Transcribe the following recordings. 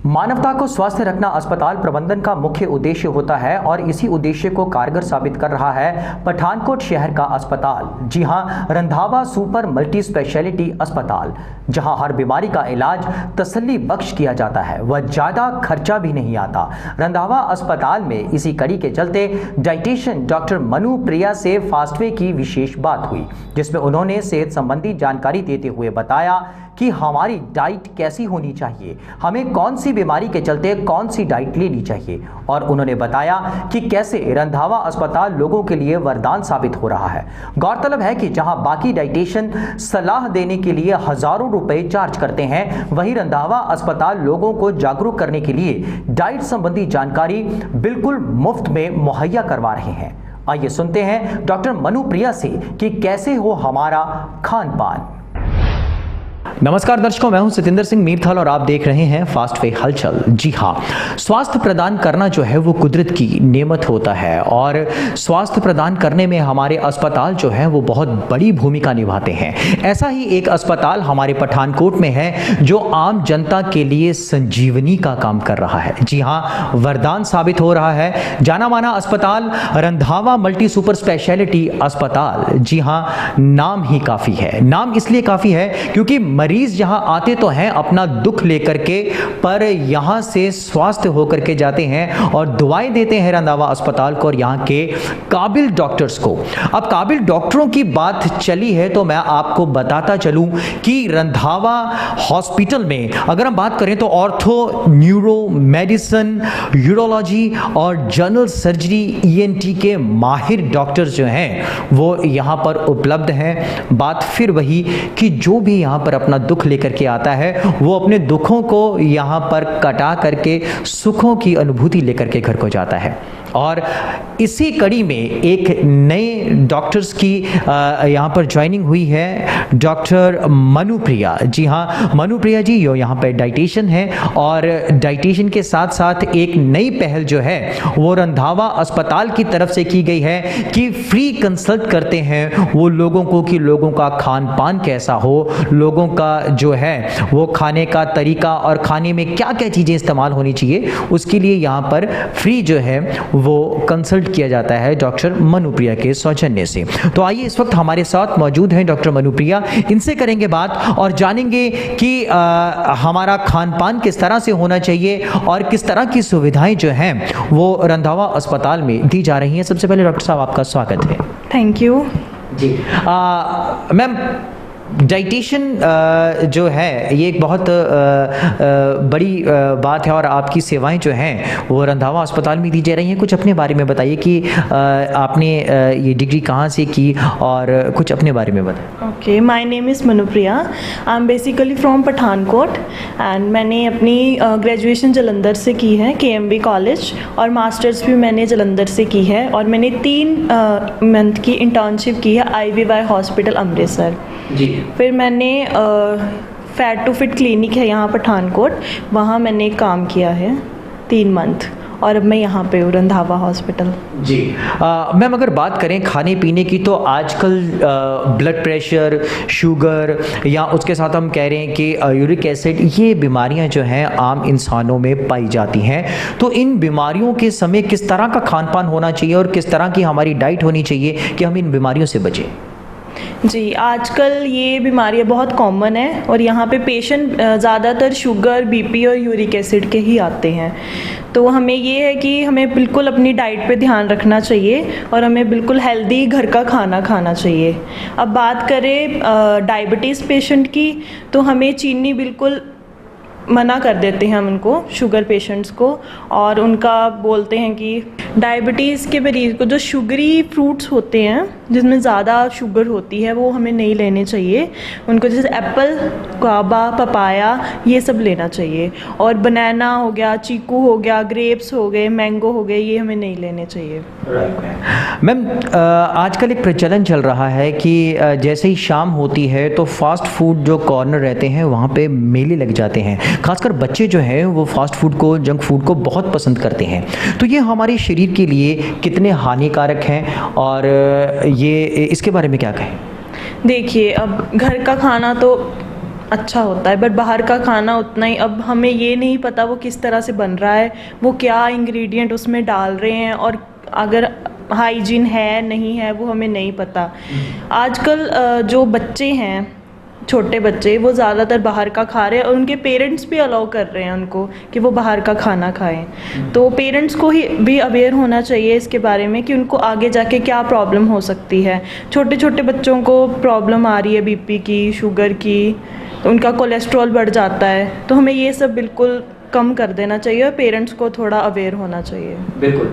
मानवता को स्वस्थ रखना अस्पताल प्रबंधन का मुख्य उद्देश्य होता है और इसी उद्देश्य को कारगर साबित कर रहा है पठानकोट शहर का अस्पताल। जी हां, रंधावा सुपर मल्टी स्पेशलिटी अस्पताल, जहां हर बीमारी का इलाज तसल्ली बख्श किया जाता है व ज़्यादा खर्चा भी नहीं आता। रंधावा अस्पताल में इसी कड़ी के चलते डाइटिशियन डॉक्टर मनु प्रिया से फास्टवे की विशेष बात हुई, जिसमें उन्होंने सेहत संबंधी जानकारी देते हुए बताया कि हमारी डाइट कैसी होनी चाहिए, हमें कौन सी बीमारी के चलते कौन सी डाइट लेनी चाहिए, और उन्होंने बताया कि कैसे रंधावा अस्पताल लोगों के लिए वरदान साबित हो रहा है। गौरतलब है कि जहां बाकी डाइटिशियन सलाह देने के लिए हजारों रुपए चार्ज करते हैं, वहीं रंधावा अस्पताल लोगों को जागरूक करने के लिए डाइट संबंधी जानकारी बिल्कुल मुफ्त में मुहैया करवा रहे हैं। आइए सुनते हैं डॉक्टर मनु प्रिया से कि कैसे हो हमारा खान पान। नमस्कार दर्शकों, मैं हूं सतिंदर सिंह मीरथल और आप देख रहे हैं फास्टवे हलचल। जी हां, स्वास्थ्य प्रदान करना जो है वो कुदरत की नेमत होता है और स्वास्थ्य प्रदान करने में हमारे अस्पताल जो है वो बहुत बड़ी भूमिका निभाते हैं। ऐसा ही एक अस्पताल हमारे पठानकोट में है जो आम जनता के लिए संजीवनी का काम कर रहा है। जी हां, वरदान साबित हो रहा है। जाना माना अस्पताल रंधावा मल्टी सुपर स्पेशलिटी अस्पताल। जी हां, नाम ही काफ़ी है। नाम इसलिए काफ़ी है क्योंकि मरीज यहाँ आते तो हैं अपना दुख लेकर के, पर यहाँ से स्वस्थ होकर के जाते हैं और दुआएं देते हैं रंधावा अस्पताल को और यहाँ के काबिल डॉक्टर्स को। अब काबिल डॉक्टरों की बात चली है तो मैं आपको बताता चलूं कि रंधावा हॉस्पिटल में अगर हम बात करें तो ऑर्थो, न्यूरो, मेडिसिन, यूरोलॉजी और जनरल सर्जरी, ईएनटी के माहिर डॉक्टर्स जो हैं वो यहाँ पर उपलब्ध हैं। बात फिर वही कि जो भी यहाँ पर अपना दुख लेकर के आता है वो अपने दुखों को यहाँ पर कटा करके सुखों की अनुभूति लेकर के घर को जाता है। और इसी कड़ी में एक नए डॉक्टर्स की यहाँ पर ज्वाइनिंग हुई है, डॉक्टर मनु प्रिया। जी हाँ, मनु प्रिया जी यो यहाँ पर डाइटिशियन है और डाइटिशियन के साथ साथ एक नई पहल जो है वो रंधावा अस्पताल की तरफ से की गई है कि फ्री कंसल्ट करते हैं वो लोगों को कि लोगों का खान पान कैसा हो, लोगों का जो है वो खाने का तरीका और खाने में क्या क्या चीज़ें इस्तेमाल होनी चाहिए, उसके लिए यहाँ पर फ्री जो है वो कंसल्ट किया जाता है डॉक्टर मनु प्रिया के सौजन्य से। तो आइए, इस वक्त हमारे साथ मौजूद हैं डॉक्टर मनु प्रिया। इनसे करेंगे बात और जानेंगे कि हमारा खान पान किस तरह से होना चाहिए और किस तरह की सुविधाएं जो हैं वो रंधावा अस्पताल में दी जा रही हैं। सबसे पहले डॉक्टर साहब आपका स्वागत है। थैंक यू जी। मैम, डाइटिशियन जो है ये एक बहुत बड़ी बात है और आपकी सेवाएं जो हैं वो रंधावा अस्पताल में दी जा रही हैं। कुछ अपने बारे में बताइए कि आपने ये डिग्री कहाँ से की और कुछ अपने बारे में बताइए। Okay, my name is Manu Priya. I am basically from Pathankot and मैंने अपनी ग्रेजुएशन जलंधर से की है, केएमबी कॉलेज, और मास्टर्स भी मैंने जलंधर से की है और मैंने 3 मंथ की इंटर्नशिप की है IVY हॉस्पिटल अमृतसर जी। फिर मैंने फैट टू फिट क्लिनिक है यहाँ पठानकोट, वहाँ मैंने काम किया है 3 मंथ और अब मैं यहाँ पे हूँ रंधावा हॉस्पिटल जी। मैम, अगर बात करें खाने पीने की तो आजकल ब्लड प्रेशर, शुगर या उसके साथ हम कह रहे हैं कि यूरिक एसिड, ये बीमारियां जो हैं आम इंसानों में पाई जाती हैं। तो इन बीमारियों के समय किस तरह का खान पान होना चाहिए और किस तरह की हमारी डाइट होनी चाहिए कि हम इन बीमारियों से बचें? जी, आजकल ये बीमारियाँ बहुत कॉमन है और यहाँ पे पेशेंट ज़्यादातर शुगर, बीपी और यूरिक एसिड के ही आते हैं। तो हमें ये है कि हमें बिल्कुल अपनी डाइट पे ध्यान रखना चाहिए और हमें बिल्कुल हेल्दी घर का खाना खाना चाहिए। अब बात करें डायबिटीज़ पेशेंट की, तो हमें चीनी बिल्कुल मना कर देते हैं हम उनको, शुगर पेशेंट्स को, और उनका बोलते हैं कि डायबिटीज़ के मरीज़ को जो शुगरी फ्रूट्स होते हैं जिसमें ज़्यादा शुगर होती है वो हमें नहीं लेने चाहिए। उनको जैसे एप्पल, गुआवा, पपाया, ये सब लेना चाहिए, और बनाना हो गया, चीकू हो गया, ग्रेप्स हो गए, मैंगो हो गए, ये हमें नहीं लेने चाहिए। मैम, आजकल एक प्रचलन चल रहा है कि जैसे ही शाम होती है तो फास्ट फूड जो कॉर्नर रहते हैं वहाँ पे मेले लग जाते हैं। खासकर बच्चे जो हैं वो फास्ट फूड को, जंक फूड को बहुत पसंद करते हैं। तो ये हमारे शरीर के लिए कितने हानिकारक हैं और ये इसके बारे में क्या कहें? देखिए, अब घर का खाना तो अच्छा होता है, बट बाहर का खाना उतना ही, अब हमें ये नहीं पता वो किस तरह से बन रहा है, वो क्या इंग्रेडिएंट उसमें डाल रहे हैं, और अगर हाइजीन है नहीं है वो हमें नहीं पता। आजकल जो बच्चे हैं, छोटे बच्चे, वो ज़्यादातर बाहर का खा रहे हैं और उनके पेरेंट्स भी अलाउ कर रहे हैं उनको कि वो बाहर का खाना खाएं। तो पेरेंट्स को ही भी अवेयर होना चाहिए इसके बारे में कि उनको आगे जाके क्या प्रॉब्लम हो सकती है। छोटे छोटे बच्चों को प्रॉब्लम आ रही है बीपी की, शुगर की, तो उनका कोलेस्ट्रॉल बढ़ जाता है, तो हमें ये सब बिल्कुल कम कर देना चाहिए और पेरेंट्स को थोड़ा अवेयर होना चाहिए। बिल्कुल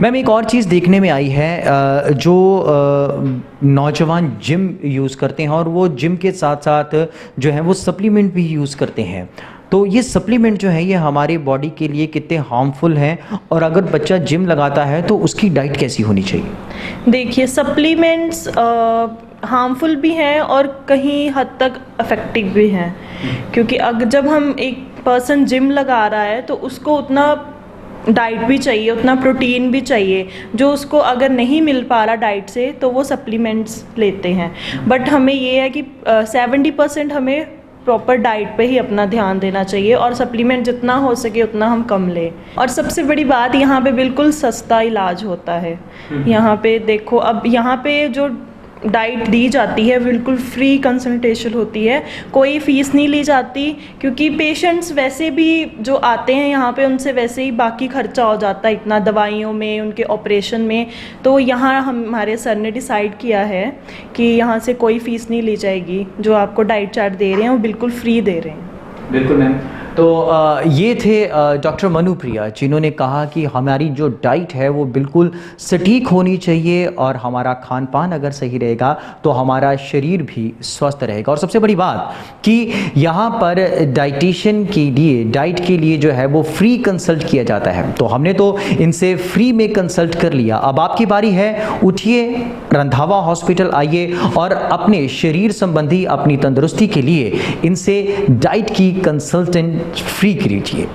मैम, एक और चीज़ देखने में आई है, जो नौजवान जिम यूज़ करते हैं और वो जिम के साथ साथ जो है वो सप्लीमेंट भी यूज़ करते हैं, तो ये सप्लीमेंट जो है ये हमारे बॉडी के लिए कितने हार्मफुल हैं, और अगर बच्चा जिम लगाता है तो उसकी डाइट कैसी होनी चाहिए? देखिए, सप्लीमेंट्स हार्मफुल भी हैं और कहीं हद तक इफेक्टिव भी हैं, क्योंकि अगर जब हम एक पर्सन जिम लगा रहा है तो उसको उतना डाइट भी चाहिए, उतना प्रोटीन भी चाहिए, जो उसको अगर नहीं मिल पा रहा डाइट से तो वो सप्लीमेंट्स लेते हैं। बट हमें ये है कि 70% हमें प्रॉपर डाइट पे ही अपना ध्यान देना चाहिए और सप्लीमेंट जितना हो सके उतना हम कम लें। और सबसे बड़ी बात, यहाँ पे बिल्कुल सस्ता इलाज होता है। यहाँ पे देखो, अब यहाँ पे जो डाइट दी जाती है बिल्कुल फ्री कंसल्टेशन होती है, कोई फ़ीस नहीं ली जाती, क्योंकि पेशेंट्स वैसे भी जो आते हैं यहाँ पे उनसे वैसे ही बाकी खर्चा हो जाता है इतना, दवाइयों में, उनके ऑपरेशन में। तो यहाँ हमारे सर ने डिसाइड किया है कि यहाँ से कोई फ़ीस नहीं ली जाएगी, जो आपको डाइट चार्ट दे रहे हैं वो बिल्कुल फ्री दे रहे हैं। बिल्कुल मैम, तो ये थे डॉक्टर मनुप्रिया, जिन्होंने कहा कि हमारी जो डाइट है वो बिल्कुल सटीक होनी चाहिए और हमारा खान पान अगर सही रहेगा तो हमारा शरीर भी स्वस्थ रहेगा। और सबसे बड़ी बात कि यहाँ पर डाइटिशियन के लिए, डाइट के लिए जो है वो फ्री कंसल्ट किया जाता है, तो हमने तो इनसे फ्री में कंसल्ट कर लिया। अब आपकी बारी है, उठिए, रंधावा हॉस्पिटल आइए और अपने शरीर संबंधी, अपनी तंदुरुस्ती के लिए इनसे डाइट की कंसल्टेंट फ्री कीजिए।